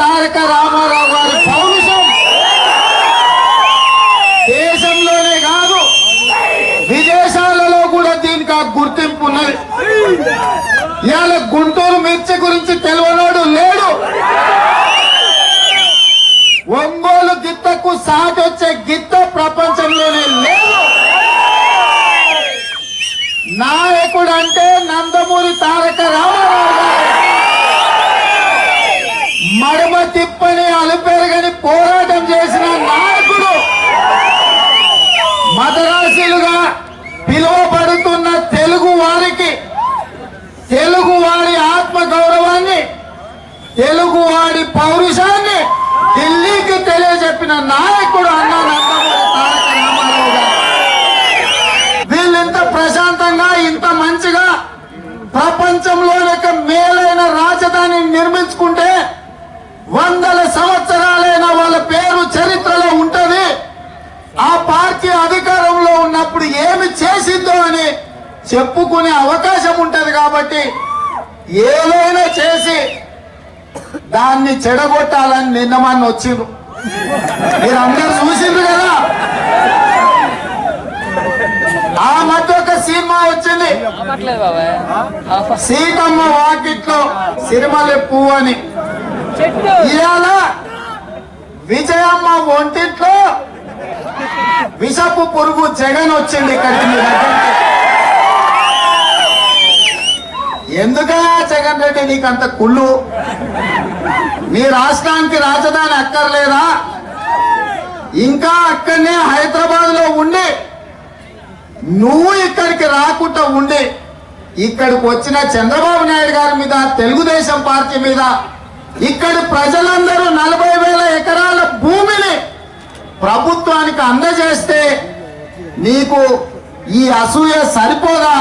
తారక రామారావు గారి పౌరుషం దేశంలోనే కాదు విదేశాలలో కూడా దీనికి ఆ గుర్తింపు ఉన్నది. ఇవాళ గుంటూరు మిర్చి గురించి తెలియనోడు లేడు. ఒంగోలు గిత్తకు సాటి వచ్చే గిత్త ప్రపంచంలోనే లేదు. నాయకుడు అంటే నందమూరి తారక రామారావు గారు. మడమ తిప్పని అలుపెరగని పోరాటం చేసిన నాయకుడు. మదరాసులుగా పిలువబడుతున్న తెలుగు వారికి తెలుగు వారి ఆత్మ గౌరవాన్ని తెలుగు వారి పౌరుషాన్ని ఢిల్లీకి తెలియజెప్పిన నాయకుడు అన్న నందమూరి తారక రామారావు గారు. వీళ్ళింత ప్రశాంతంగా ఇంత మంచిగా ప్రపంచంలోనే మేలైన రాజధాని నిర్మించుకుంటే వందల సంవత్సరాలైన వాళ్ళ పేరు చరిత్రలో ఉంటది. ఆ పార్టీ అధికారంలో ఉన్నప్పుడు ఏమి చేసిందో అని చెప్పుకునే అవకాశం ఉంటది. కాబట్టి ఏదైనా చేసి దాన్ని చెడగొట్టాలని నిన్నమని వచ్చిండ్రు. మీరందరూ చూసిండ్రు కదా. ఆ మధ్య ఒక సినిమా వచ్చింది, సీతమ్మ వాకిట్లో సిరిమల్లె పువ్వు అని. ఇవాళ విజయమ్మ ఒంటిట్లో విషపు పురుగు జగన్ వచ్చింది ఇక్కడికి. మీ దగ్గరికి ఎందుకయ్యా జగన్ రెడ్డి నీకంత కుళ్ళు? మీ రాష్ట్రానికి రాజధాని అక్కర్లేదా? ఇంకా అక్కడనే హైదరాబాద్ లో ఉండి నువ్వు ఇక్కడికి రాకుండా ఉండి ఇక్కడికి వచ్చిన చంద్రబాబు నాయుడు గారి మీద తెలుగుదేశం పార్టీ మీద ఇక్కడి ప్రజలందరూ 40,000 ఎకరాల భూమిని ప్రభుత్వానికి అందజేస్తే నీకు ఈ అసూయ సరిపోదా?